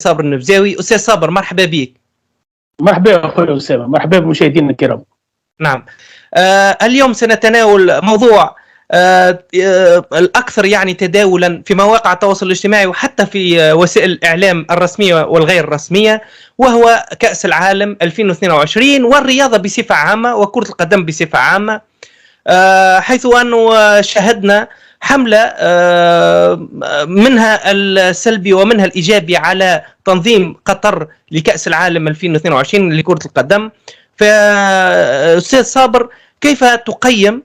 صابر النبزاوي. أستاذ صابر مرحبا بك. مرحبا أخوي أسامة، مرحبا بمشاهدينا الكرام. نعم. اليوم سنتناول موضوع الأكثر يعني تداولا في مواقع التواصل الاجتماعي وحتى في وسائل الإعلام الرسمية والغير الرسمية، وهو كأس العالم 2022 والرياضة بصفة عامة وكرة القدم بصفة عامة، حيث أنه شاهدنا حملة منها السلبي ومنها الإيجابي على تنظيم قطر لكأس العالم 2022 لكرة القدم. فأستاذ صابر، كيف تقيم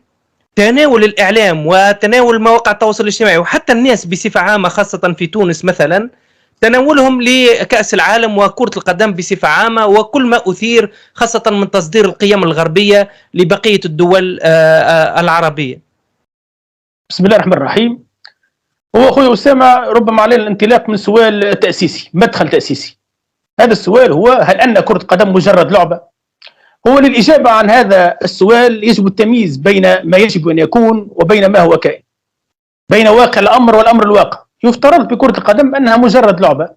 تناول الإعلام وتناول مواقع التواصل الاجتماعي وحتى الناس بصفة عامة خاصة في تونس مثلا تناولهم لكأس العالم وكرة القدم بصفة عامة وكل ما أثير خاصة من تصدير القيم الغربية لبقية الدول العربية؟ بسم الله الرحمن الرحيم. هو أخوي أسامة ربما علينا الانطلاق من سؤال تأسيسي، مدخل تأسيسي. هذا السؤال هو: هل أن كرة القدم مجرد لعبة؟ هو للإجابة عن هذا السؤال يجب التمييز بين ما يجب أن يكون وبين ما هو كائن، بين واقع الأمر والأمر الواقع. يفترض بكرة القدم أنها مجرد لعبة،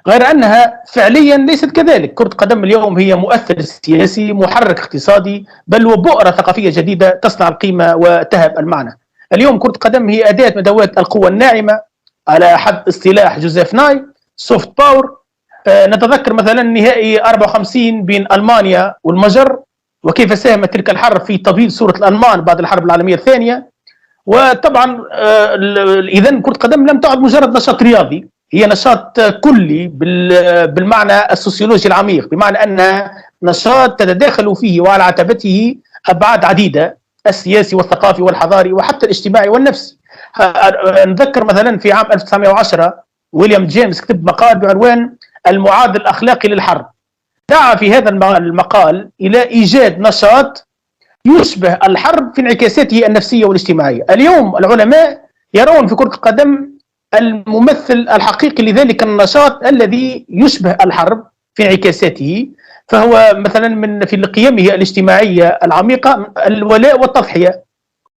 غير أنها فعليا ليست كذلك. كرة القدم اليوم هي مؤثر سياسي، محرك اقتصادي، بل وبؤرة ثقافية جديدة تصنع القيمة وتهب المعنى. اليوم كرة القدم هي أداة من أدوات القوة الناعمة على حد اصطلاح جوزيف ناي، سوفت باور. نتذكر مثلا نهائي 54 بين ألمانيا والمجر، وكيف ساهمت تلك الحرب في تبييض صورة الألمان بعد الحرب العالمية الثانية. وطبعا إذن كرة القدم لم تعد مجرد نشاط رياضي، هي نشاط كلي بالمعنى السوسيولوجي العميق، بمعنى أنها نشاط تتداخل فيه وعلى عتبته أبعاد عديدة: السياسي والثقافي والحضاري وحتى الاجتماعي والنفسي. نذكر مثلا في عام 1910 ويليام جيمس كتب مقال بعنوان المعادل الأخلاقي للحرب. دعا في هذا المقال إلى إيجاد نشاط يشبه الحرب في انعكاساته النفسية والاجتماعية. اليوم العلماء يرون في كرة القدم الممثل الحقيقي لذلك النشاط الذي يشبه الحرب في انعكاساته، فهو مثلا في قيمه الاجتماعية العميقة الولاء والتضحية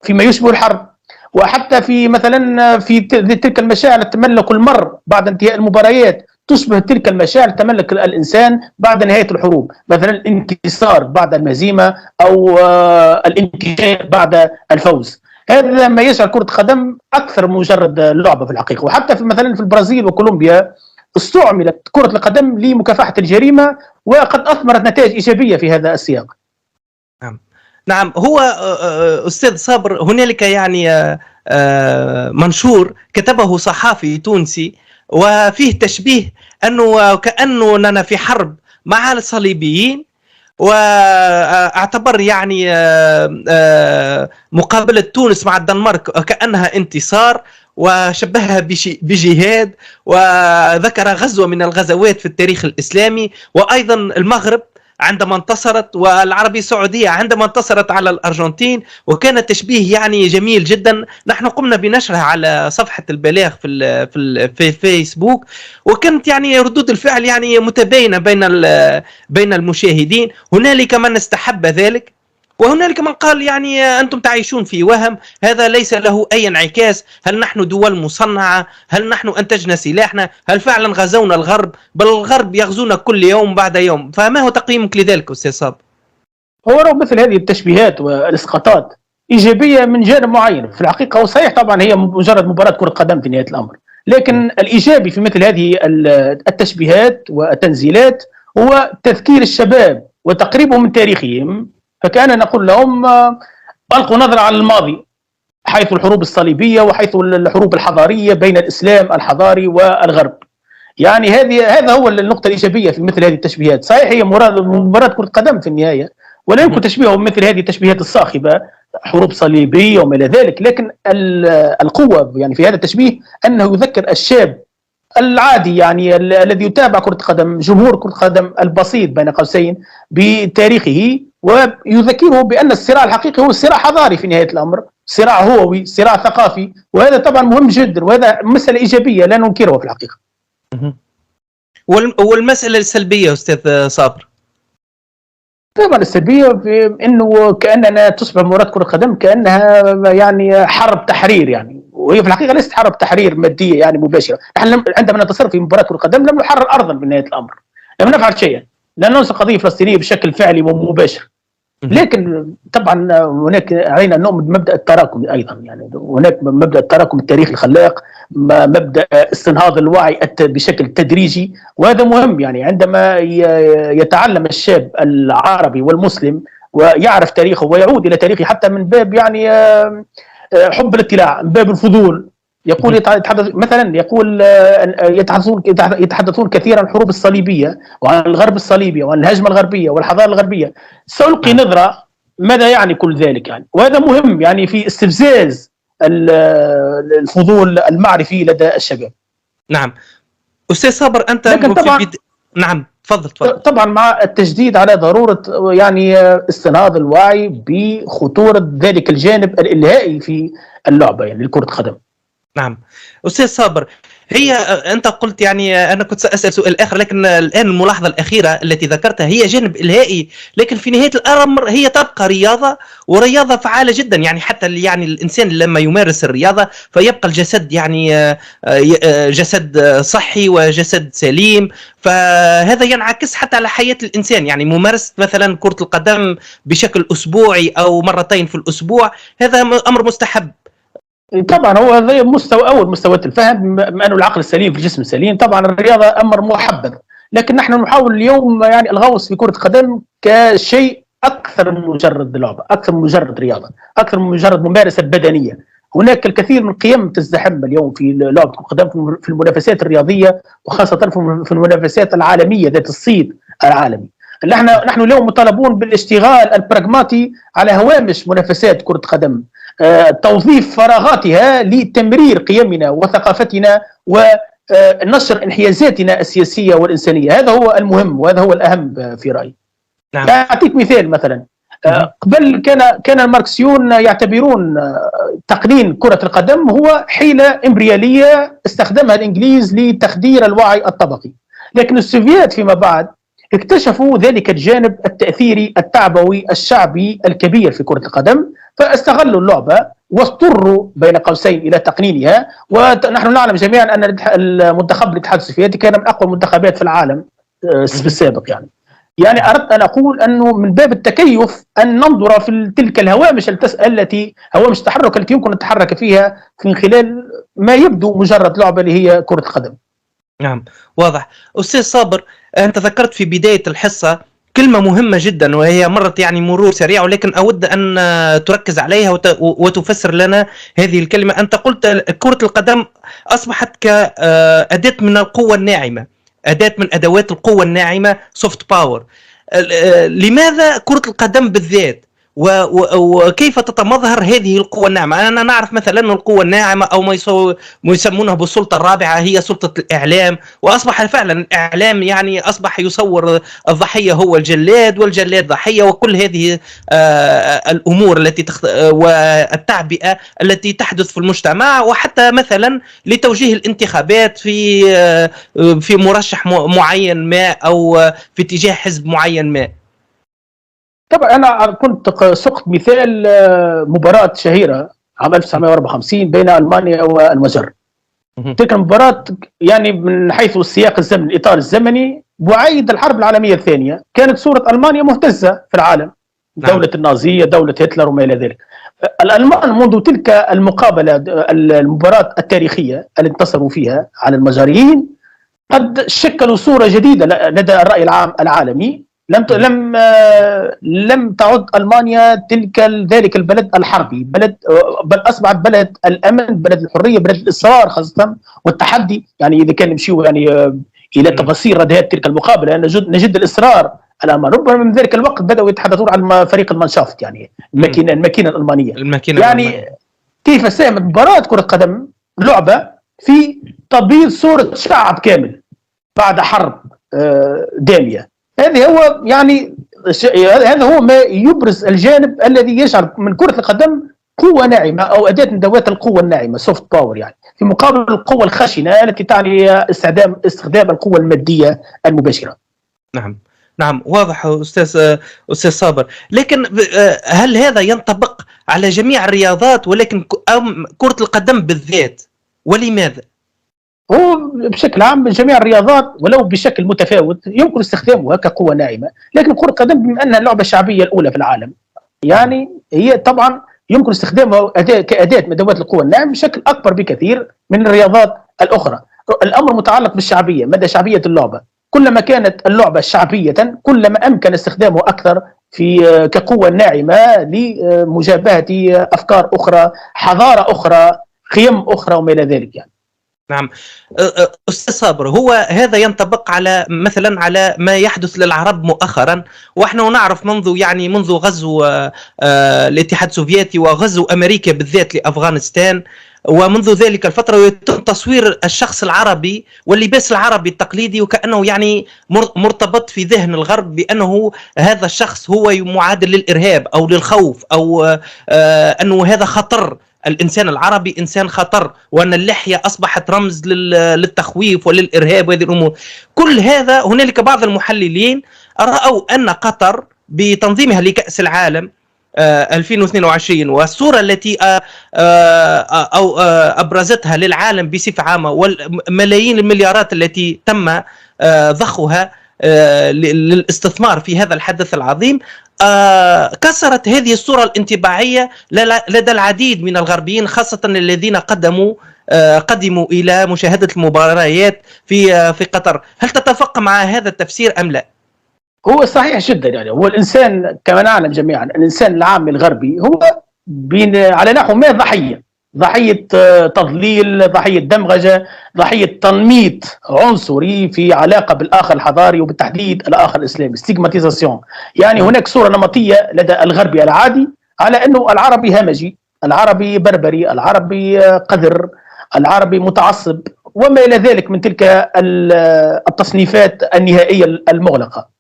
فيما يشبه الحرب، وحتى في مثلا في تلك المشاعر تملك المرء بعد انتهاء المباريات تشبه تلك المشاعر تملك الإنسان بعد نهاية الحروب، مثلا الانتصار بعد الهزيمة أو الانتهاء بعد الفوز. هذا ما يجعل كرة القدم أكثر مجرد لعبة في الحقيقة. وحتى في مثلا في البرازيل وكولومبيا استعملت كرة القدم لمكافحة الجريمة، وقد أثمرت نتائج إيجابية في هذا السياق. نعم. هو أستاذ صابر، هنالك يعني منشور كتبه صحافي تونسي وفيه تشبيه أنه كأننا في حرب مع الصليبيين، واعتبر يعني مقابلة تونس مع الدنمارك كأنها انتصار، وشبهها بجهاد، وذكر غزوة من الغزوات في التاريخ الإسلامي. وأيضا المغرب عندما انتصرت والعربية السعودية عندما انتصرت على الأرجنتين، وكان التشبيه يعني جميل جدا. نحن قمنا بنشرها على صفحة البلاغ في فيسبوك، وكانت يعني ردود الفعل يعني متباينة بين المشاهدين. هنالك من استحب ذلك وهنالك من قال يعني أنتم تعيشون في وهم، هذا ليس له أي انعكاس. هل نحن دول مصنعة؟ هل نحن أنتجنا سلاحنا؟ هل فعلا غزونا الغرب؟ بل الغرب يغزونا كل يوم بعد يوم. فما هو تقييمك لذلك أستاذ صابر؟ هو مثل هذه التشبيهات والإسقاطات إيجابية من جانب معين في الحقيقة، وصحيح طبعا هي مجرد مباراة كرة قدم في نهاية الأمر، لكن الإيجابي في مثل هذه التشبيهات والتنزيلات هو تذكير الشباب وتقريبهم من تاريخهم. فكان نقول لهم ألقوا نظرة على الماضي، حيث الحروب الصليبية وحيث الحروب الحضارية بين الإسلام الحضاري والغرب. يعني هذا هو النقطة الإيجابية في مثل هذه التشبيهات. صحيح هي مباراة كرة قدم في النهاية، ولا يمكن تشبيهه بمثل هذه التشبيهات الصاخبة، حروب صليبية وما إلى ذلك، لكن القوة يعني في هذا التشبيه أنه يذكر الشاب العادي، يعني الذي يتابع كرة قدم، جمهور كرة قدم البسيط بين قوسين بتاريخه، ويذكره بأن الصراع الحقيقي هو صراع حضاري في نهاية الأمر، صراع هووي، صراع ثقافي، وهذا طبعا مهم جدا، وهذا مسألة إيجابية لا ننكرها في الحقيقة. والمسألة السلبية أستاذ صابر؟ طبعا السلبية في أنه كأننا تصبح مباراة كرة قدم كأنها يعني حرب تحرير، يعني وهي في الحقيقه ليست حرب تحرير ماديه يعني مباشره. نحن عندما نتصرف في مباراه كره القدم لم نحرر ارضا بنهايه الامر، لم نفعل شيئا، لن ننصر قضيه فلسطينيه بشكل فعلي ومباشر. لكن طبعا هناك علينا ان نؤمن بمبدا التراكم ايضا، يعني هناك مبدا التراكم التاريخي الخلاق، مبدا استنهاض الوعي بشكل تدريجي، وهذا مهم. يعني عندما يتعلم الشاب العربي والمسلم ويعرف تاريخه ويعود الى تاريخه حتى من باب يعني حب الاطلاع، من باب الفضول، يقول يتحدث مثلا، يقول يتحدثون كثيرا عن الحروب الصليبيه وعن الغرب الصليبي وعن الهجمه الغربيه والحضاره الغربيه. سألقي نظره ماذا يعني كل ذلك يعني، وهذا مهم يعني في استفزاز الفضول المعرفي لدى الشباب. نعم استاذ صابر، انت لكن طبعا نعم تفضل. طبعا مع التشديد على ضروره يعني استنهاض الوعي بخطوره ذلك الجانب الالهائي في اللعبه يعني لكره القدم. نعم أستاذ صابر، هي أنت قلت يعني أنا كنت سأسأل سؤال آخر، لكن الآن الملاحظة الأخيرة التي ذكرتها هي جانب إلهائي، لكن في نهاية الأمر هي تبقى رياضة، ورياضة فعالة جدا. يعني حتى يعني الإنسان لما يمارس الرياضة فيبقى الجسد يعني جسد صحي وجسد سليم، فهذا ينعكس حتى على حياة الإنسان. يعني ممارسة مثلا كرة القدم بشكل أسبوعي أو مرتين في الأسبوع هذا أمر مستحب. طبعا هو هذا اول مستويات الفهم، بما انه العقل السليم في الجسم السليم، طبعا الرياضه امر محبب، لكن نحن نحاول اليوم يعني الغوص في كره القدم كشيء اكثر من مجرد لعبه، اكثر من مجرد رياضه، اكثر من مجرد ممارسه بدنيه. هناك الكثير من القيم تزدحم اليوم في لعبه القدم، في المنافسات الرياضيه، وخاصه في المنافسات العالميه ذات الصيت العالمي. نحن اليوم مطالبون بالاشتغال البراغماتي على هوامش منافسات كره القدم، توظيف فراغاتها لتمرير قيمنا وثقافتنا ونشر انحيازاتنا السياسية والإنسانية. هذا هو المهم وهذا هو الأهم في رأيي. نعم. أعطيك مثال مثلا، قبل كان الماركسيون يعتبرون تقنين كرة القدم هو حيلة إمبريالية استخدمها الإنجليز لتخدير الوعي الطبقي، لكن السوفيات فيما بعد اكتشفوا ذلك الجانب التأثيري التعبوي الشعبي الكبير في كرة القدم، فاستغلوا اللعبة واضطروا بين قوسين إلى تقنينها. ونحن نعلم جميعا أن المنتخب الاتحاد السوفيتي كان من أقوى المنتخبات في العالم في السابق. يعني أردت أن أقول أنه من باب التكيف أن ننظر في تلك الهوامش التي هوامش التحرك التي يمكن أن نتحرك فيها من خلال ما يبدو مجرد لعبة اللي هي كرة القدم. نعم واضح. أستاذ صابر، أنت ذكرت في بداية الحصة كلمة مهمة جدا وهي مرت يعني مرور سريع، ولكن أود أن تركز عليها وتفسر لنا هذه الكلمة. أنت قلت كرة القدم أصبحت كأداة من القوة الناعمة، أداة من أدوات القوة الناعمة، سوفت باور. لماذا كرة القدم بالذات؟ وكيف تتمظهر هذه القوة الناعمة؟ أنا نعرف مثلا أن القوة الناعمة أو ما يسمونها بالسلطة الرابعة هي سلطة الإعلام، وأصبح فعلا الإعلام يعني أصبح يصور الضحية هو الجلاد والجلاد ضحية، وكل هذه الأمور التي والتعبئة التي تحدث في المجتمع، وحتى مثلا لتوجيه الانتخابات في مرشح معين ما أو في اتجاه حزب معين ما. طبعا أنا كنت سقت مثال مباراة شهيرة عام 1954 بين ألمانيا والمجر. تلك المباراة يعني من حيث السياق الزمني، الإطار الزمني، بعيد الحرب العالمية الثانية، كانت صورة ألمانيا مهتزة في العالم، دولة النازية، دولة هتلر وما إلى ذلك. الألمان منذ تلك المقابلة، المباراة التاريخية اللي انتصروا فيها على المجريين، قد شكلوا صورة جديدة لدى الرأي العام العالمي. لم تعد ألمانيا ذلك البلد الحربي، بل أصبحت بلد الأمن، بلد الحرية، بلد الإصرار خاصة والتحدي. يعني إذا كان نمشيو يعني إلى تفاصيل رديات تلك المقابلة نجد الإصرار الألمان. ربما من ذلك الوقت بدأوا يتحدثون عن فريق المانشافت، يعني الماكينة الألمانية. يعني كيف ساهمت مباراة كرة قدم لعبة في تبييض صورة شعب كامل بعد حرب دامية. هذا هو ما يبرز الجانب الذي يجعل من كرة القدم قوة ناعمة أو أداة من أدوات القوة الناعمة، سوفت باور، يعني في مقابل القوة الخشنة التي تعني استخدام القوة المادية المباشرة. نعم نعم واضح أستاذ صابر، لكن هل هذا ينطبق على جميع الرياضات ولكن أم كرة القدم بالذات، ولماذا؟ هو بشكل عام جميع الرياضات ولو بشكل متفاوت يمكن استخدامها كقوة ناعمة، لكن كرة القدم بما أنها اللعبة الشعبية الأولى في العالم يعني هي طبعا يمكن استخدامها كأداة من أدوات القوة الناعمة بشكل أكبر بكثير من الرياضات الأخرى. الأمر متعلق بالشعبية، مدى شعبية اللعبة. كلما كانت اللعبة شعبية كلما أمكن استخدامه أكثر في كقوة ناعمة لمجابهة أفكار أخرى، حضارة أخرى، قيم أخرى وما إلى ذلك يعني. نعم أستاذ صابر، هو هذا ينطبق على مثلا على ما يحدث للعرب مؤخرا، ونحن نعرف منذ غزو الاتحاد السوفيتي وغزو أمريكا بالذات لأفغانستان، ومنذ ذلك الفترة يتم تصوير الشخص العربي واللباس العربي التقليدي وكأنه يعني مرتبط في ذهن الغرب بأنه هذا الشخص هو معادل للإرهاب أو للخوف، أو أنه هذا خطر، الإنسان العربي إنسان خطر، وأن اللحية أصبحت رمز للتخويف وللإرهاب وهذه الأمور. كل هذا هنالك بعض المحللين رأوا أن قطر بتنظيمها لكأس العالم 2022 والصورة التي أو أبرزتها للعالم بصفة عامة والملايين المليارات التي تم ضخها للاستثمار في هذا الحدث العظيم كسرت هذه الصورة الانطباعية لدى العديد من الغربيين، خاصة الذين قدموا إلى مشاهدة المباريات في قطر. هل تتفق مع هذا التفسير أم لا؟ هو صحيح جدا، يعني هو الإنسان كما نعلم جميعا الإنسان العامي الغربي هو على نحو ما ضحية تضليل، ضحية دمغجة، ضحية تنميط عنصري في علاقة بالآخر الحضاري وبالتحديد الآخر الإسلامي، ستيغماتيزاسيون. يعني هناك صورة نمطية لدى الغربي العادي على أنه العربي همجي، العربي بربري، العربي قذر، العربي متعصب وما إلى ذلك من تلك التصنيفات النهائية المغلقة.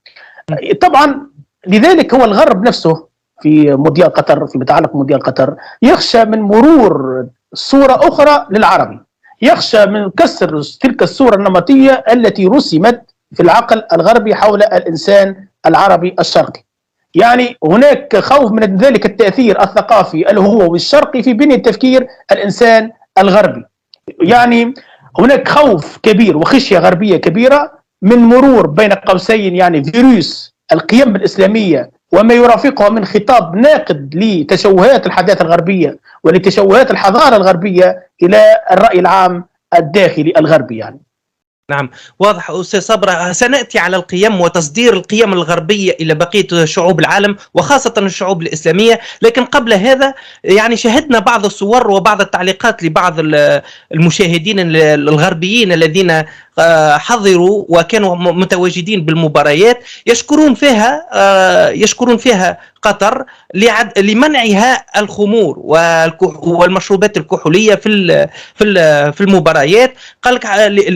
طبعا لذلك هو الغرب نفسه في مونديال قطر، في متعلق مونديال قطر، يخشى من مرور صورة أخرى للعربي، يخشى من كسر تلك الصورة النمطية التي رسمت في العقل الغربي حول الإنسان العربي الشرقي. يعني هناك خوف من ذلك التأثير الثقافي الهووي الشرقي في بنية تفكير الإنسان الغربي. يعني هناك خوف كبير وخشية غربية كبيرة من مرور بين قوسين يعني فيروس القيم الإسلامية وما يرافقها من خطاب ناقد لتشوهات الحضارة الغربية ولتشوهات الحضارة الغربية إلى الرأي العام الداخلي الغربي يعني. نعم واضح أستاذ صبرا. سنأتي على القيم وتصدير القيم الغربية إلى بقية شعوب العالم وخاصة الشعوب الإسلامية، لكن قبل هذا يعني شاهدنا بعض الصور وبعض التعليقات لبعض المشاهدين الغربيين الذين حضروا وكانوا متواجدين بالمباريات يشكرون فيها قطر لمنعها الخمور والمشروبات الكحولية في المباريات. قال لك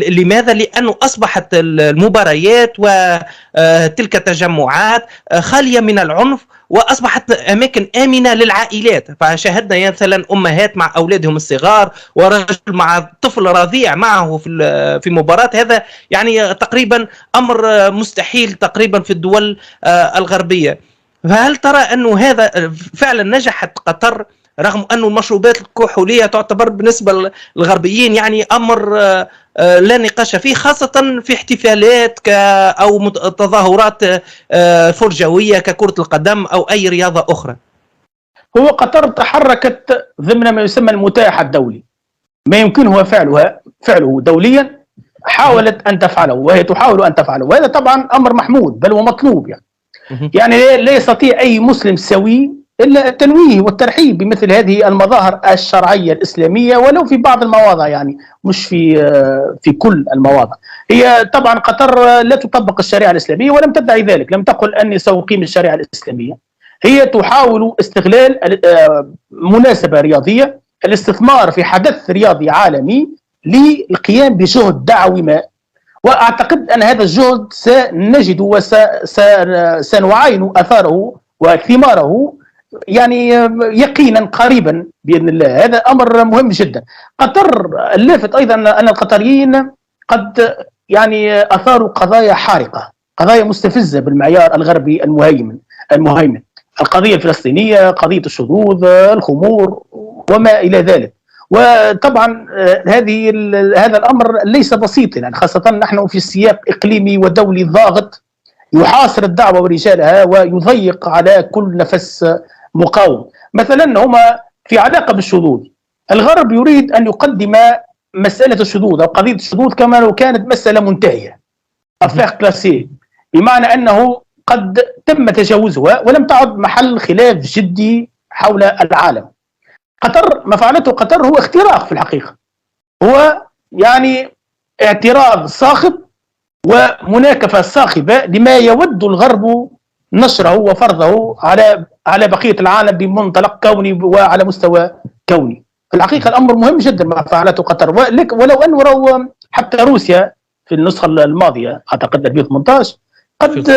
لماذا؟ لأنه أصبحت المباريات وتلك التجمعات خالية من العنف وأصبحت أماكن آمنة للعائلات، فشاهدنا مثلا أمهات مع أولادهم الصغار ورجل مع طفل رضيع معه في مباراة. هذا يعني تقريبا أمر مستحيل تقريبا في الدول الغربية. فهل ترى أنه هذا فعلا نجحت قطر رغم أن المشروبات الكحولية تعتبر بالنسبة للغربيين يعني أمر لا نقاش فيه، خاصة في احتفالات أو تظاهرات فرجوية ككرة القدم أو أي رياضة أخرى؟ هو قطر تحركت ضمن ما يسمى المتاح الدولي، ما يمكنه فعله دوليا حاولت أن تفعله وهي تحاول أن تفعله، وهذا طبعا أمر محمود بل ومطلوب يعني لا يستطيع أي مسلم سوي إلا التنويه والترحيب بمثل هذه المظاهر الشرعية الإسلامية ولو في بعض المواضع، يعني مش في كل المواضع. هي طبعا قطر لا تطبق الشريعة الإسلامية ولم تدعي ذلك، لم تقل أني سأقيم الشريعة الإسلامية. هي تحاول استغلال مناسبة رياضية، الاستثمار في حدث رياضي عالمي للقيام بجهد دعوي ما، وأعتقد أن هذا الجهد سنجد وسنعاين أثاره وثماره يعني يقينا قريبا بإذن الله. هذا أمر مهم جدا. قطر اللافت أيضا أن القطريين قد يعني أثاروا قضايا حارقة، قضايا مستفزة بالمعيار الغربي المهيمن. القضية الفلسطينية، قضية الشذوذ، الخمور وما إلى ذلك. وطبعا هذا الأمر ليس بسيطا، يعني خاصة نحن في سياق إقليمي ودولي ضاغط يحاصر الدعوة ورجالها ويضيق على كل نفس مقاوم. مثلا هما في علاقة بالشذوذ، الغرب يريد أن يقدم مسألة الشذوذ أو قضية الشذوذ كما لو كانت مسألة منتهية، أفاق كلاسي، بمعنى أنه قد تم تجاوزها ولم تعد محل خلاف جدي حول العالم. قطر، ما فعلته قطر هو اختراق في الحقيقة، هو يعني اعتراض صاخب ومناكفة صاخبة لما يود الغرب نشره وفرضه على بقية العالم بمنطلق كوني وعلى مستوى كوني. في الحقيقة الأمر مهم جدا ما فعلته قطر، ولو أنه حتى روسيا في النسخة الماضية أعتقد 2018 قد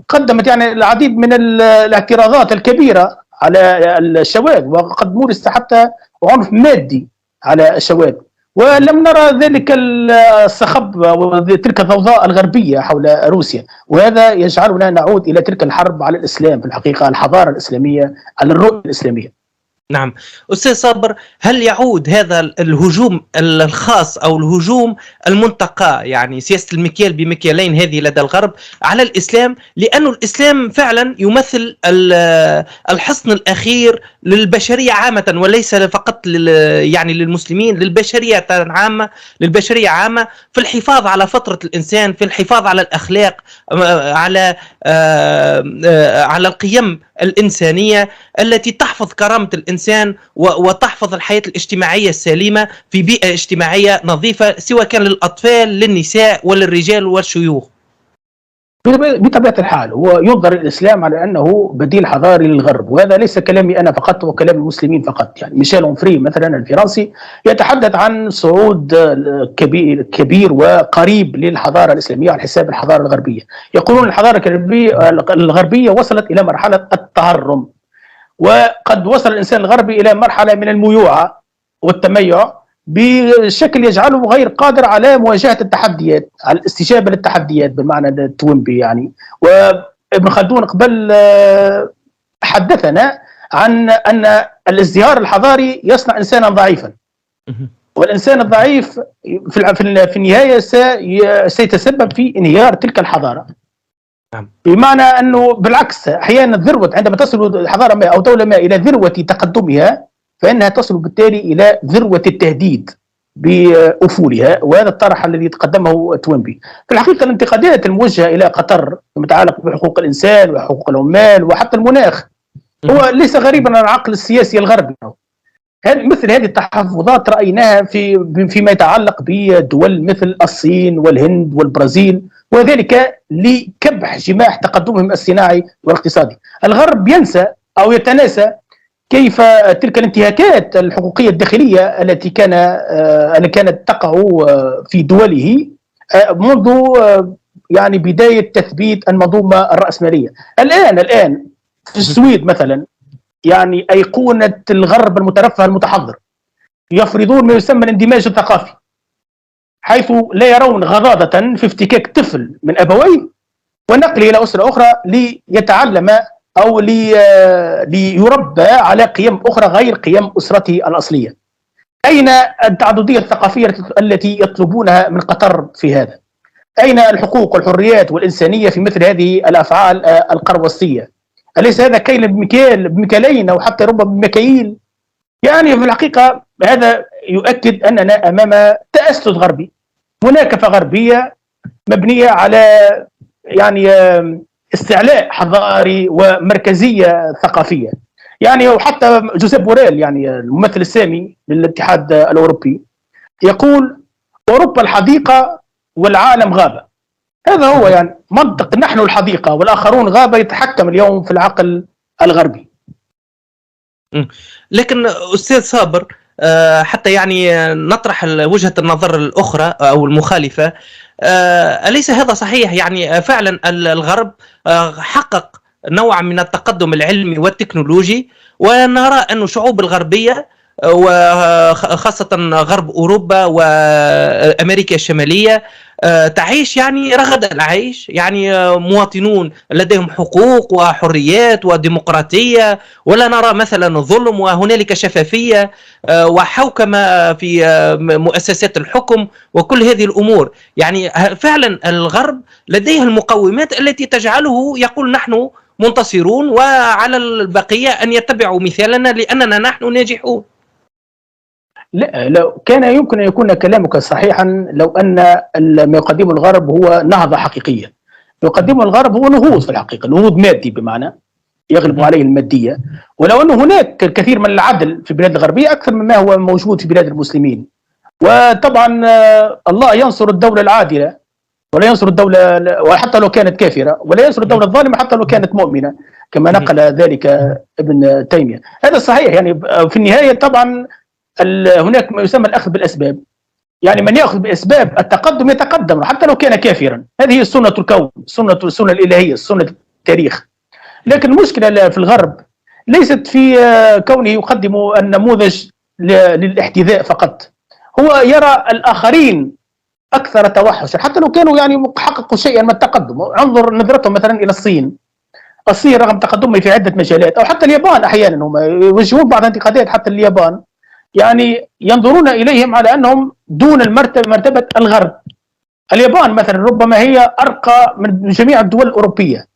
قدمت يعني العديد من الاعتراضات الكبيرة على الشواذ، وقد مورس حتى عنف مادي على الشواذ، ولم نرى ذلك الصخب وتلك الضوضاء الغربية حول روسيا. وهذا يجعلنا نعود إلى تلك الحرب على الإسلام، في الحقيقة الحضارة الإسلامية، على الرؤية الإسلامية. نعم أستاذ صابر، هل يعود هذا الهجوم الخاص أو الهجوم المنتقى، يعني سياسة المكيال بمكيالين هذه لدى الغرب على الإسلام، لأن الإسلام فعلا يمثل الحصن الأخير للبشرية عامة، وليس فقط يعني للمسلمين، للبشرية عامة، للبشرية عامة، في الحفاظ على فطرة الإنسان، في الحفاظ على الأخلاق، على القيم الإنسانية التي تحفظ كرامة الإنسان وتحفظ الحياة الاجتماعية السليمة في بيئة اجتماعية نظيفة، سواء كان للأطفال، للنساء، وللرجال والشيوخ. بطبيعة الحال هو ينظر الإسلام على أنه بديل حضاري للغرب، وهذا ليس كلامي أنا فقط وكلام المسلمين فقط. يعني ميشيل أونفري مثلا الفرنسي يتحدث عن صعود كبير وقريب للحضارة الإسلامية على حساب الحضارة الغربية. يقولون الحضارة الغربية وصلت إلى مرحلة التهرم، وقد وصل الإنسان الغربي إلى مرحلة من الميوعة والتميع بشكل يجعله غير قادر على مواجهة التحديات، على الاستجابة للتحديات بالمعنى التوينبي يعني. وابن خلدون قبل حدثنا عن أن الازدهار الحضاري يصنع إنسانا ضعيفا، والإنسان الضعيف في النهاية سيتسبب في انهيار تلك الحضارة. بمعنى أنه بالعكس أحيانا الذروة، عندما تصل حضارة ما أو دولة ما إلى ذروة تقدمها فإنها تصل بالتالي إلى ذروة التهديد بأفولها، وهذا الطرح الذي تقدمه توينبي. في الحقيقة الانتقادات الموجهة إلى قطر المتعلقة بحقوق الإنسان وحقوق العمال وحتى المناخ هو ليس غريبا عن العقل السياسي الغربي. مثل هذه التحفظات رأيناها فيما يتعلق بدول مثل الصين والهند والبرازيل، وذلك لكبح جماح تقدمهم الصناعي والاقتصادي. الغرب ينسى أو يتناسى كيف تلك الانتهاكات الحقوقية الداخلية التي كانت تقع في دوله منذ يعني بداية تثبيت المنظومة الرأسمالية. الآن في السويد مثلا، يعني أيقونة الغرب المترفه المتحضر، يفرضون ما يسمى الاندماج الثقافي، حيث لا يرون غضاضة في افتكاك طفل من أبويه ونقله إلى أسرة أخرى ليتعلم أو ليربى على قيم أخرى غير قيم أسرته الأصلية. أين التعددية الثقافية التي يطلبونها من قطر في هذا؟ أين الحقوق والحريات والإنسانية في مثل هذه الأفعال القروسية؟ أليس هذا كيل بمكيالين أو حتى ربما بمكاييل؟ يعني في الحقيقة هذا يؤكد أننا أمام تأسس غربي، مناكفة غربية مبنية على يعني استعلاء حضاري ومركزية ثقافية. يعني وحتى جوزيف بوريل يعني الممثل السامي للاتحاد الأوروبي يقول أوروبا الحديقة والعالم غابة. هذا هو يعني منطق، نحن الحديقة والآخرون غابة، يتحكم اليوم في العقل الغربي. لكن أستاذ صابر، حتى يعني نطرح وجهة النظر الأخرى أو المخالفة، أليس هذا صحيح؟ يعني فعلا الغرب حقق نوع من التقدم العلمي والتكنولوجي، ونرى أن الشعوب الغربية وخاصة غرب أوروبا وأمريكا الشمالية تعيش يعني رغد العيش، يعني مواطنون لديهم حقوق وحريات وديمقراطية، ولا نرى مثلا ظلم، وهنالك شفافية وحوكمة في مؤسسات الحكم وكل هذه الأمور. يعني فعلا الغرب لديه المقومات التي تجعله يقول نحن منتصرون، وعلى البقية أن يتبعوا مثالنا لأننا نحن ناجحون. لا، لو كان يمكن أن يكون كلامك صحيحا لو أن ما يقدمه الغرب هو نهضة حقيقية. ما يقدمه الغرب هو نهوض في الحقيقة، نهوض مادي بمعنى يغلب عليه المادية، ولو أن هناك الكثير من العدل في البلاد الغربية أكثر مما هو موجود في بلاد المسلمين. وطبعا الله ينصر الدولة العادلة ولا ينصر الدولة، وحتى لو كانت كافرة، ولا ينصر الدولة الظالمة حتى لو كانت مؤمنة، كما نقل ذلك ابن تيمية. هذا صحيح. يعني في النهاية طبعا هناك ما يسمى الأخذ بالأسباب. يعني من يأخذ بأسباب التقدم يتقدم حتى لو كان كافرا. هذه سنة الكون، السنة الإلهية، سنة التاريخ. لكن المشكلة في الغرب ليست في كونه يقدم النموذج للاحتذاء فقط. هو يرى الآخرين أكثر توحشا حتى لو كانوا يعني حققوا شيئا من التقدم. انظر نظرتهم مثلا إلى الصين رغم تقدمه في عدة مجالات، أو حتى اليابان أحيانا هم يوجهون بعض الانتقادات حتى اليابان، يعني ينظرون إليهم على أنهم دون مرتبة الغرب. اليابان مثلا ربما هي أرقى من جميع الدول الأوروبية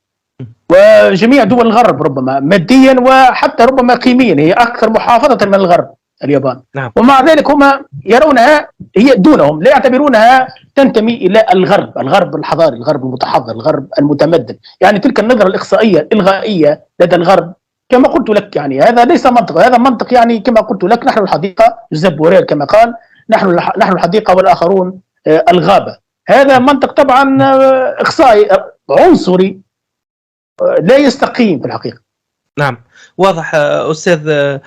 وجميع دول الغرب، ربما ماديا وحتى ربما قيميا هي أكثر محافظة من الغرب اليابان. نعم. ومع ذلك هم يرونها هي دونهم، لا يعتبرونها تنتمي إلى الغرب الحضاري، الغرب المتحضر، الغرب المتمدن. يعني تلك النظرة الإقصائية الإلغائية لدى الغرب كما قلت لك، يعني هذا ليس منطق. هذا منطق يعني كما قلت لك نحن الحديقة، جوزيف بوريل كما قال نحن الحديقة والآخرون الغابة. هذا منطق طبعا إقصائي عنصري لا يستقيم في الحقيقة. نعم، واضح أستاذ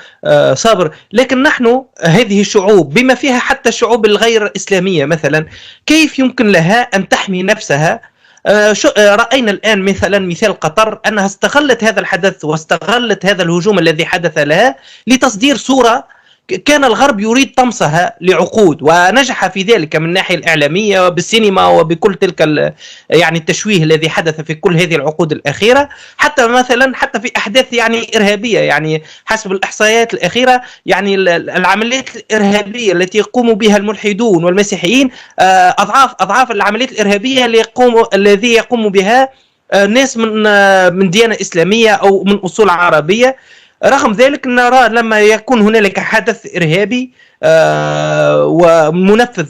صابر. لكن نحن هذه الشعوب بما فيها حتى الشعوب الغير إسلامية مثلا، كيف يمكن لها أن تحمي نفسها؟ رأينا الآن مثال قطر أنها استغلت هذا الحدث واستغلت هذا الهجوم الذي حدث لها لتصدير صورة كان الغرب يريد طمسها لعقود، ونجح في ذلك من الناحية الإعلامية وبالسينما وبكل تلك يعني التشويه الذي حدث في كل هذه العقود الأخيرة. حتى مثلا حتى في أحداث يعني إرهابية، يعني حسب الإحصائيات الأخيرة يعني العمليات الإرهابية التي يقوم بها الملحدون والمسيحيين أضعاف العمليات الإرهابية الذي يقوم بها ناس من ديانة إسلامية أو من أصول عربية. رغم ذلك نرى لما يكون هنالك حدث إرهابي ومنفذ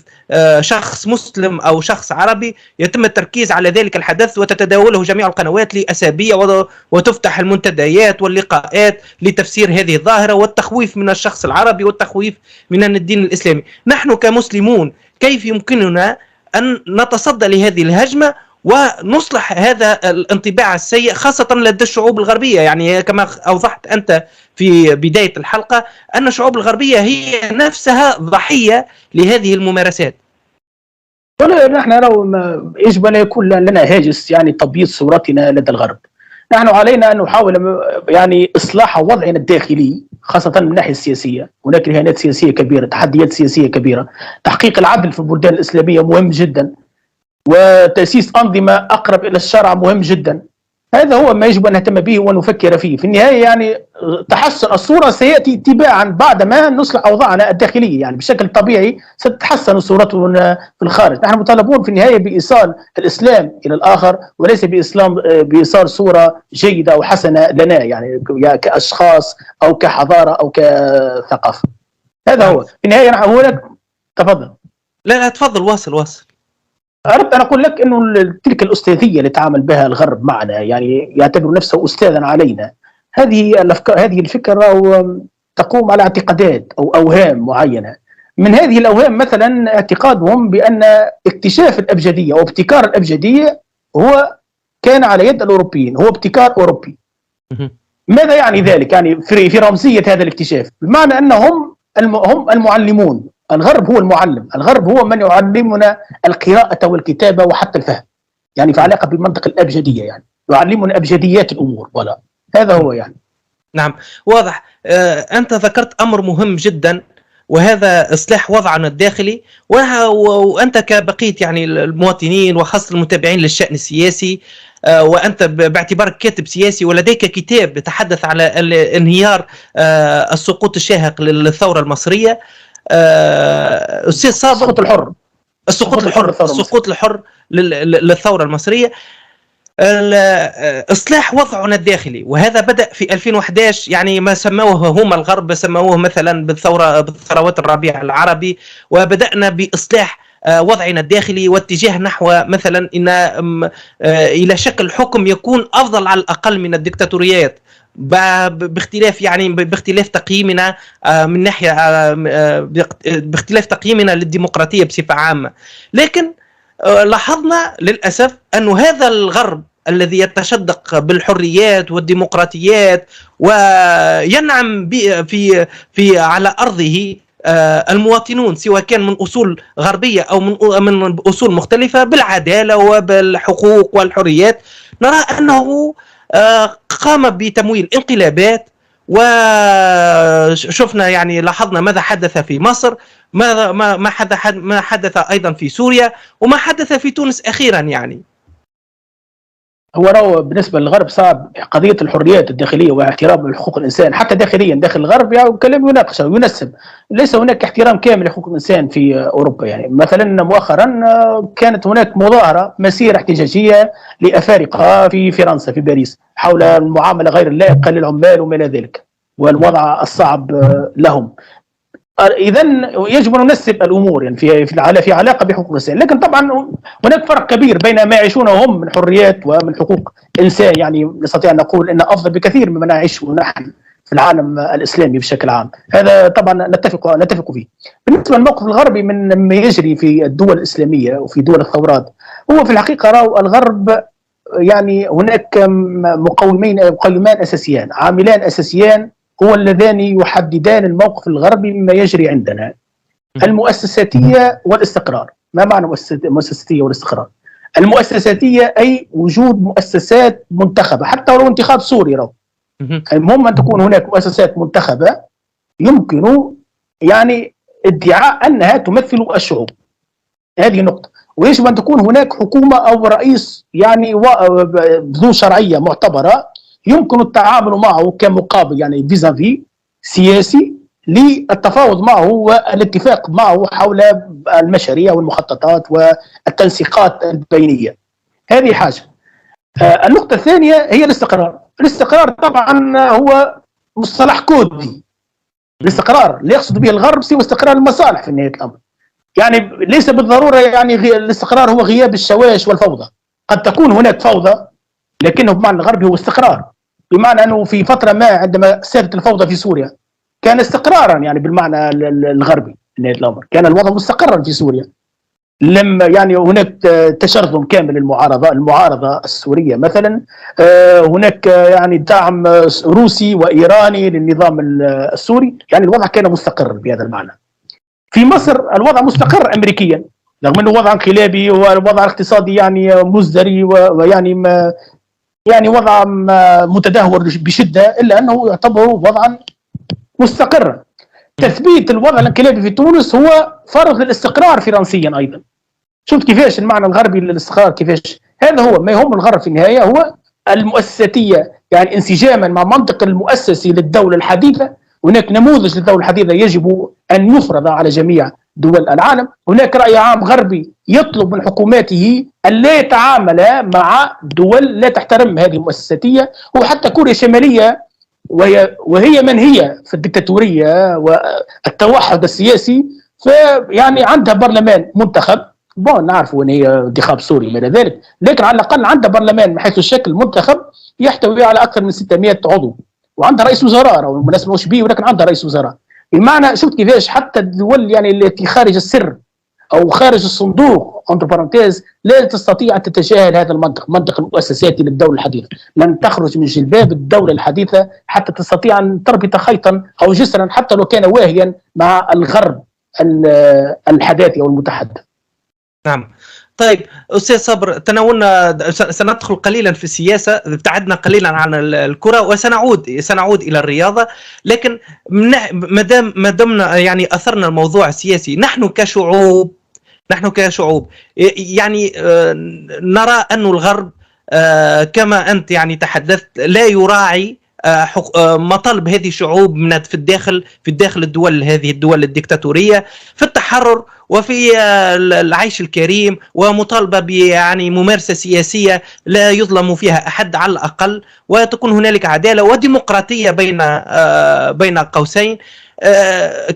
شخص مسلم أو شخص عربي يتم التركيز على ذلك الحدث وتتداوله جميع القنوات لأسابيع، وتفتح المنتديات واللقاءات لتفسير هذه الظاهرة والتخويف من الشخص العربي والتخويف من الدين الإسلامي. نحن كمسلمون كيف يمكننا أن نتصدى لهذه الهجمة ونصلح هذا الانطباع السيء خاصة لدى الشعوب الغربية؟ يعني كما أوضحت أنت في بداية الحلقة أن الشعوب الغربية هي نفسها ضحية لهذه الممارسات. نحن يجب أن يكون لنا هاجس يعني تبييض صورتنا لدى الغرب. نحن علينا أن نحاول يعني إصلاح وضعنا الداخلي خاصة من الناحية السياسية. هناك رهانات سياسية كبيرة، تحديات سياسية كبيرة. تحقيق العدل في البلدان الإسلامية مهم جدا، وتأسيس أنظمة أقرب إلى الشرع مهم جدا. هذا هو ما يجب أن نهتم به ونفكر فيه. في النهاية يعني تحسن الصورة سيأتي تباعا بعدما نصلح أوضاعنا الداخلية، يعني بشكل طبيعي ستتحسن صورتنا في الخارج. نحن مطالبون في النهاية بإيصال الإسلام إلى الآخر، وليس بإيصال صورة جيدة أو حسنة لنا، يعني كأشخاص أو كحضارة أو كثقافة. هذا هو في النهاية. نحن هناك تفضل. لا تفضل، واصل. أردت أن أقول لك أنه تلك الأستاذية اللي تعامل بها الغرب معنا، يعني يعتبر نفسه أستاذا علينا، هذه الفكرة تقوم على اعتقادات أو أوهام معينة. من هذه الأوهام مثلا اعتقادهم بأن اكتشاف الأبجدية وابتكار الأبجدية هو كان على يد الأوروبيين، هو ابتكار أوروبي. ماذا يعني ذلك؟ يعني في رمزية هذا الاكتشاف بمعنى أنهم هم المعلمون. الغرب هو المعلم، الغرب هو من يعلمنا القراءة والكتابة وحتى الفهم، يعني في علاقة بمنطق الأبجدية، يعني يعلمنا أبجديات الأمور. ولا هذا هو يعني. نعم، واضح. أنت ذكرت أمر مهم جدا، وهذا إصلاح وضعنا الداخلي. وأنت كبقية يعني المواطنين وخاصة المتابعين للشأن السياسي، وأنت باعتبارك كاتب سياسي ولديك كتاب يتحدث على انهيار السقوط الشاهق للثورة المصرية. أستاذ صابر، السقوط الحر. السقوط الحر للثورة المصرية، إصلاح وضعنا الداخلي. وهذا بدأ في 2011، يعني ما سموه هم الغرب سموه مثلا بالثورات الربيع العربي. وبدأنا بإصلاح وضعنا الداخلي واتجاه نحو مثلا إلى شكل حكم يكون أفضل على الأقل من الدكتاتوريات، باختلاف تقييمنا من ناحية باختلاف تقييمنا للديمقراطية بصفة عامة. لكن لاحظنا للأسف أن هذا الغرب الذي يتشدق بالحريات والديمقراطيات وينعم في على أرضه المواطنون، سواء كان من أصول غربية أو من أصول مختلفة، بالعدالة وبالحقوق والحريات، نرى أنه قام بتمويل انقلابات. وشفنا يعني لاحظنا ماذا حدث في مصر، ما حدث أيضا في سوريا، وما حدث في تونس أخيرا. يعني هو راهو بالنسبه للغرب صعب قضيه الحريات الداخليه واحترام حقوق الانسان حتى داخليا داخل الغرب، يعني كلام يناقش وينسب. ليس هناك احترام كامل لحقوق الانسان في اوروبا. يعني مثلا مؤخرا كانت هناك مظاهره مسيره احتجاجيه لافارقه في فرنسا في باريس حول المعامله غير اللائقه للعمال وما الى ذلك والوضع الصعب لهم. اذا يجب ان ننسب الامور يعني في علاقه بحقوق الانسان. لكن طبعا هناك فرق كبير بين ما يعيشونه هم من حريات ومن حقوق انسان. يعني نستطيع ان نقول ان افضل بكثير مما نعيشه نحن في العالم الاسلامي بشكل عام. هذا طبعا نتفق فيه. بالنسبه للموقف الغربي من ما يجري في الدول الاسلاميه وفي دول الثورات، هو في الحقيقه راهو الغرب يعني هناك مقومان اساسيان، عاملان اساسيان هو اللذان يحددان الموقف الغربي مما يجري عندنا: المؤسساتية والاستقرار. ما معنى المؤسساتية والاستقرار؟ المؤسساتية أي وجود مؤسسات منتخبة، حتى ولو انتخاب سوري راهو. المهم أن تكون هناك مؤسسات منتخبة يمكن يعني ادعاء أنها تمثل الشعوب. هذه نقطة. ويجب أن تكون هناك حكومة أو رئيس يعني ذو شرعية معتبرة يمكن التعامل معه كمقابل، يعني فيزافي سياسي للتفاوض معه والاتفاق معه حول المشاريع والمخططات والتنسيقات البينية. هذه حاجة. النقطة الثانية هي الاستقرار. الاستقرار طبعا هو مصطلح كودي. الاستقرار لا يقصد به الغرب سوى استقرار المصالح في نهاية الأمر. يعني ليس بالضرورة يعني الاستقرار هو غياب الشواش والفوضى. قد تكون هناك فوضى لكنه بمعنى الغربي هو استقرار، بمعنى أنه في فترة ما عندما سادت الفوضى في سوريا كان استقرارا يعني بالمعنى الغربي في نهاية الأمر. كان الوضع مستقرا في سوريا، لم يعني هناك تشرذم كامل المعارضة السورية مثلا. هناك يعني دعم روسي وإيراني للنظام السوري. يعني الوضع كان مستقر بهذا المعنى. في مصر الوضع مستقر أمريكيا رغم أنه وضع انقلابي ووضع اقتصادي يعني مزدري ويعني يعني وضع متدهور بشدة، إلا أنه يعتبر وضعا مستقرا. تثبيت الوضع الانقلابي في تونس هو فرض الاستقرار فرنسيا أيضا. شفت كيفاش المعنى الغربي للاستقرار كيفاش؟ هذا هو ما يهم الغرب في النهاية، هو المؤسساتية، يعني انسجاما مع منطق المؤسسي للدولة الحديثة. هناك نموذج للدولة الحديثة يجب أن يفرض على جميع دول العالم. هناك رأي عام غربي يطلب من حكوماته أن لا يتعامل مع دول لا تحترم هذه المؤسساتية. وحتى كوريا الشمالية وهي من هي في الدكتاتورية والتوحد السياسي، فيعني عندها برلمان منتخب. نعرف ان هي انتخاب سوري وما الى ذلك، لكن على الاقل عندها برلمان من حيث الشكل منتخب يحتوي على اكثر من 600 عضو، وعندها رئيس وزراء او الناس مش بيه، ولكن عندها رئيس وزراء. بمعنى شفت كيفاش حتى الدول يعني التي خارج السر او خارج الصندوق انتر بارنتيز لا تستطيع ان تتجاهل هذا المنطق المؤسساتي للدوله الحديثه. لن تخرج من جلباب الدوله الحديثه حتى تستطيع ان تربط خيطا او جسرا حتى لو كان واهيا مع الغرب الحداثي او المتحدث. نعم، طيب أستاذ صبر، تناولنا سندخل قليلا في السياسة، ابتعدنا قليلا عن الكرة وسنعود إلى الرياضة. لكن ما دمنا يعني أثرنا الموضوع السياسي، نحن كشعوب يعني نرى أن الغرب كما أنت يعني تحدثت لا يراعي مطالب هذه الشعوب من في الداخل هذه الدول الديكتاتورية في التحرر وفي العيش الكريم، ومطالبة يعني ممارسة سياسية لا يظلم فيها أحد على الأقل، وتكون هنالك عدالة وديمقراطية بين قوسين.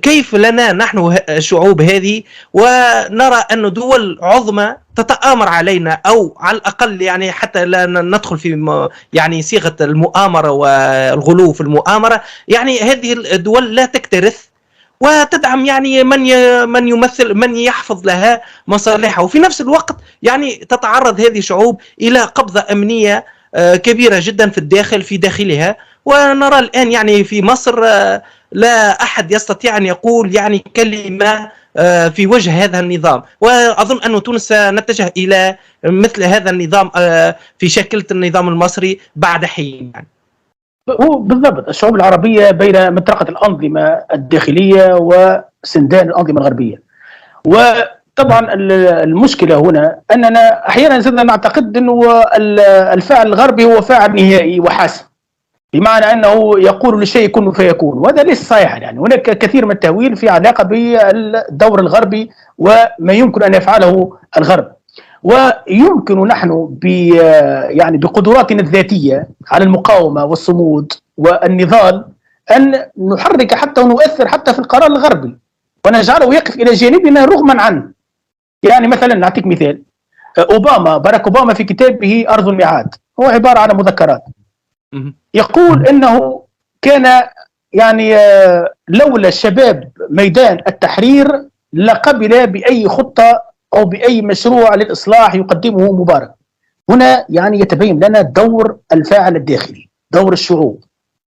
كيف لنا نحن الشعوب هذه ونرى أن دول عظمى تتآمر علينا، أو على الأقل يعني حتى لا ندخل في يعني صيغة المؤامرة والغلو في المؤامرة، يعني هذه الدول لا تكترث وتدعم يعني من يمثل من يحفظ لها مصالحها، وفي نفس الوقت يعني تتعرض هذه الشعوب إلى قبضة أمنية كبيرة جدا في داخلها. ونرى الآن يعني في مصر لا أحد يستطيع أن يقول يعني كلمة في وجه هذا النظام، وأظن أن تونس نتجه إلى مثل هذا النظام في شكل النظام المصري بعد حين يعني. هو بالضبط الشعوب العربية بين مطرقة الأنظمة الداخلية وسندان الأنظمة الغربية. وطبعا المشكلة هنا أننا أحيانا زدنا نعتقد أنه الفاعل الغربي هو فاعل نهائي وحاسم، بمعنى أنه يقول للشيء كن فيكون، وهذا ليس صحيحا. يعني هناك كثير من التهويل في علاقة بالدور الغربي وما يمكن أن يفعله الغرب. ويمكن نحن يعني بقدراتنا الذاتية على المقاومة والصمود والنضال أن نحرك حتى ونؤثر حتى في القرار الغربي ونجعله يقف إلى جانبنا رغما عنه. يعني مثلا نعطيك مثال، باراك أوباما في كتابه أرض الميعاد، هو عبارة عن مذكرات، يقول إنه كان يعني لولا الشباب ميدان التحرير لقبل بأي خطة أو بأي مشروع للإصلاح يقدمه مبارك. هنا يعني يتبين لنا دور الفاعل الداخلي، دور الشعوب.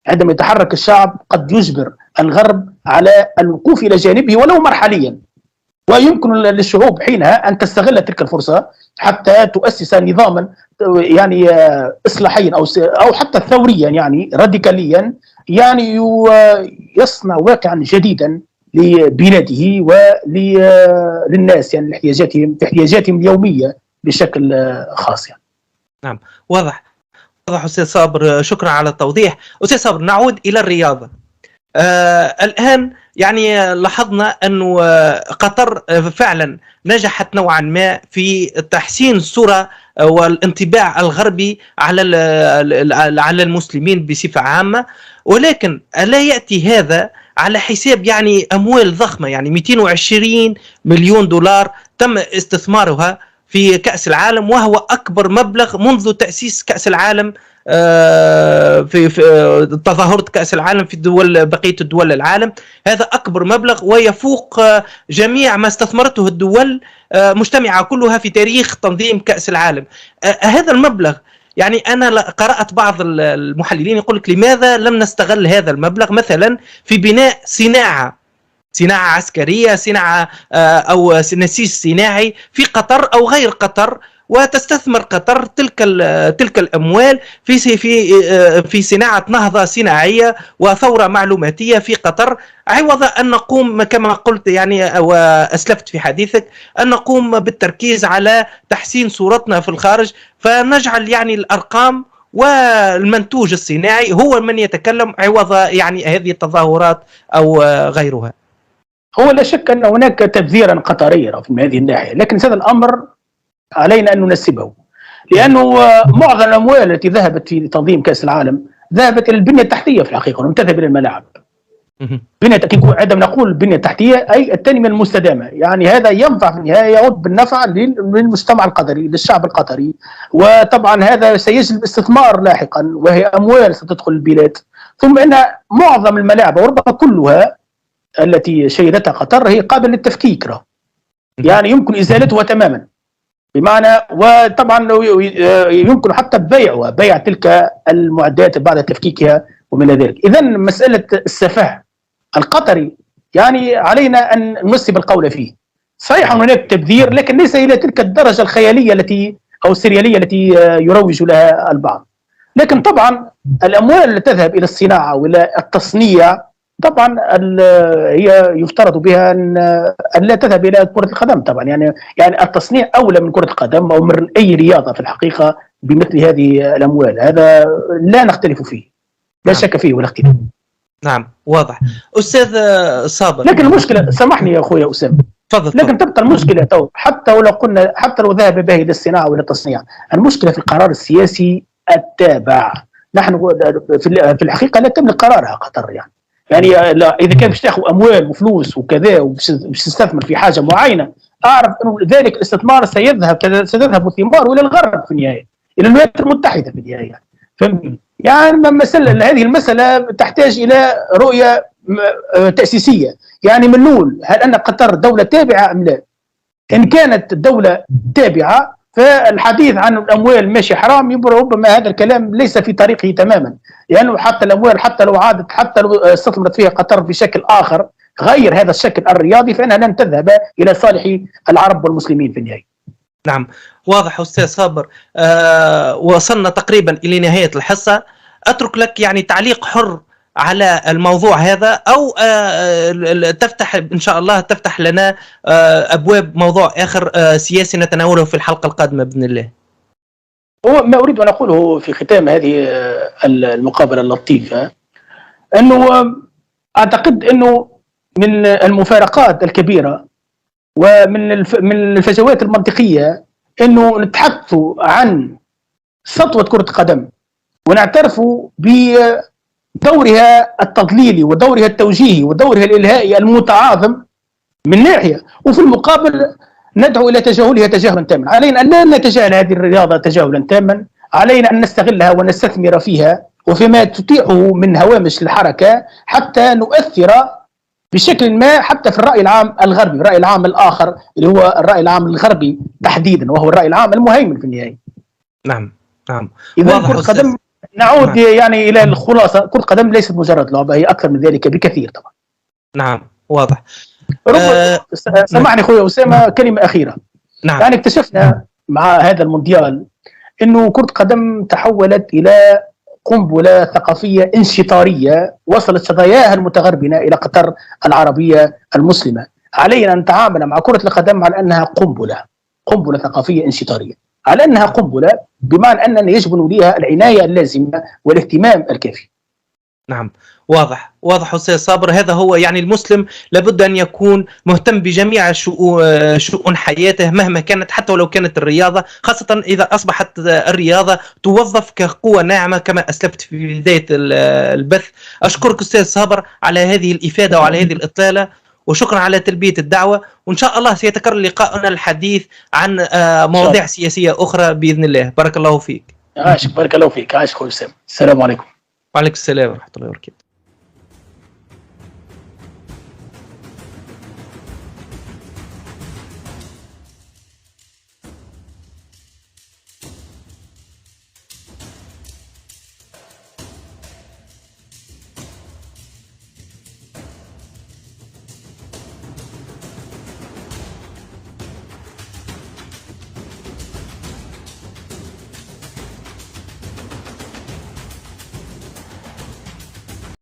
عندما يتحرك الشعب قد يجبر الغرب على الوقوف إلى جانبه ولو مرحليا، ويمكن للشعوب حينها أن تستغل تلك الفرصة حتى تؤسس نظاما يعني إصلاحيا أو حتى ثوريا، يعني راديكاليا، يعني يصنع واقعا جديدا لبلاده وللناس، يعني احتياجاتهم اليومية بشكل خاص يعني. نعم، واضح أستاذ صابر، شكرا على التوضيح. أستاذ صابر، نعود إلى الرياضة. الآن يعني لاحظنا أن قطر فعلا نجحت نوعا ما في تحسين الصورة والانطباع الغربي على المسلمين بصفة عامة، ولكن ألا يأتي هذا على حساب يعني أموال ضخمة؟ يعني 220 مليون دولار تم استثمارها في كأس العالم، وهو أكبر مبلغ منذ تأسيس كأس العالم في تظاهرة كأس العالم في بقية الدول العالم. هذا أكبر مبلغ ويفوق جميع ما استثمرته الدول مجتمعة كلها في تاريخ تنظيم كأس العالم. هذا المبلغ يعني أنا قرأت بعض المحللين يقول لك لماذا لم نستغل هذا المبلغ مثلا في بناء صناعة عسكرية، صناعة أو نسيج صناعي في قطر أو غير قطر، وتستثمر قطر تلك الأموال في صناعة نهضة صناعية وثورة معلوماتية في قطر، عوض أن نقوم كما قلت يعني وأسلفت في حديثك أن نقوم بالتركيز على تحسين صورتنا في الخارج، فنجعل يعني الأرقام والمنتوج الصناعي هو من يتكلم عوض يعني هذه التظاهرات أو غيرها. هو لا شك أن هناك تبذيرا قطريا في هذه الناحية، لكن هذا الأمر علينا أن ننسبه، لأنه معظم الأموال التي ذهبت في تنظيم كأس العالم ذهبت إلى البنية التحتية في الحقيقة، ولم تذهب إلى الملاعب. عندما نقول البنية التحتية أي التنمية المستدامة، يعني هذا ينفع في النهاية، يعود بالنفع للمجتمع القطري، للشعب القطري، وطبعا هذا سيجلب استثمار لاحقا وهي أموال ستدخل البلاد. ثم أن معظم الملاعب وربما كلها التي شهدتها قطر هي قابلة للتفكيك، يعني يمكن إزالتها تماما، بمعنى وطبعا يمكن حتى بيع تلك المعدات بعد تفكيكها ومن ذلك. إذن مسألة السفه القطري يعني علينا أن ننسب القول فيه، صحيح هناك تبذير، لكن ليس الى تلك الدرجه الخياليه التي او السرياليه التي يروج لها البعض. لكن طبعا الاموال التي تذهب الى الصناعه والى التصنيع طبعا هي يفترض بها ان لا تذهب الى كره القدم طبعا. يعني التصنيع اولى من كره القدم او من اي رياضه في الحقيقه بمثل هذه الاموال، هذا لا نختلف فيه، لا شك فيه ولا اختلاف. نعم واضح. استاذ صابر، لكن المشكله، سامحني يا اخويا اسامه، تفضل. لكن تبقى المشكله تو حتى ولو قلنا، حتى لو ذهب به الى الصناعه والى التصنيع، المشكله في القرار السياسي التابع. نحن في الحقيقه لا تملك قرارها قطر يعني اذا كان باش تاخذ اموال وفلوس وكذا وباش تستثمر في حاجه معينه، اعرف انه ذلك الاستثمار ستذهب ثماره الى الغرب في النهايه، الى الولايات المتحده في النهايه، فهمتني؟ يعني هذه المساله تحتاج الى رؤيه تاسيسيه. يعني من نقول هل ان قطر دوله تابعه ام لا؟ ان كانت الدوله تابعه فالحديث عن الاموال ماشي حرام، ربما هذا الكلام ليس في طريقه تماما، لانه حتى الاموال حتى لو عادت، حتى لو استثمرت فيها قطر بشكل اخر غير هذا الشكل الرياضي، فانها لن تذهب الى صالح العرب والمسلمين في النهايه. نعم واضح استاذ صابر. وصلنا تقريبا الى نهايه الحصه. اترك لك يعني تعليق حر على الموضوع هذا، او تفتح ان شاء الله تفتح لنا ابواب موضوع اخر سياسي نتناوله في الحلقه القادمه باذن الله. هو ما اريد ان اقوله في ختام هذه المقابله اللطيفه، انه اعتقد انه من المفارقات الكبيره ومن الفجوات المنطقيه انه نتحدث عن سطوه كره القدم ونعترف بدورها التضليلي ودورها التوجيهي ودورها الالهائي المتعاظم من ناحيه، وفي المقابل ندعو الى تجاهلها تجاهلا تاما. علينا ان لا نتجاهل هذه الرياضه تجاهلا تاما، علينا ان نستغلها ونستثمر فيها وفيما تتيحه من هوامش الحركه حتى نؤثر بشكل ما حتى في الرأي العام الغربي، الرأي العام الآخر اللي هو الرأي العام الغربي تحديدا، وهو الرأي العام المهيمن في النهاية. نعم. إذا كرة قدم نعود يعني إلى الخلاصة، كرة قدم ليست مجرد لعبة، هي أكثر من ذلك بكثير طبعا. نعم واضح. سامحني أخوي أسامة، كلمة أخيرة. نعم. يعني اكتشفنا مع هذا المونديال إنه كرة قدم تحولت إلى قنبلة ثقافية انشطارية وصلت صداياها المتغربنة إلى قطر العربية المسلمة. علينا أن نتعامل مع كرة القدم على أنها قنبلة ثقافية انشطارية، على أنها قنبلة بمعنى أننا يجب نوليها العناية اللازمة والاهتمام الكافي. نعم واضح أستاذ صابر. هذا هو يعني المسلم لابد أن يكون مهتم بجميع شؤون حياته مهما كانت، حتى ولو كانت الرياضة، خاصة إذا أصبحت الرياضة توظف كقوة ناعمة كما أسلفت في بداية البث. أشكرك أستاذ صابر على هذه الإفادة وعلى هذه الإطلالة، وشكرا على تلبية الدعوة، وإن شاء الله سيتكرر لقاءنا الحديث عن مواضيع سياسية أخرى بإذن الله. بارك الله فيك. عاشق، بارك الله فيك، عاشق وسام. السلام عليكم. وعليكم السلام ورحمة الله وبركاته.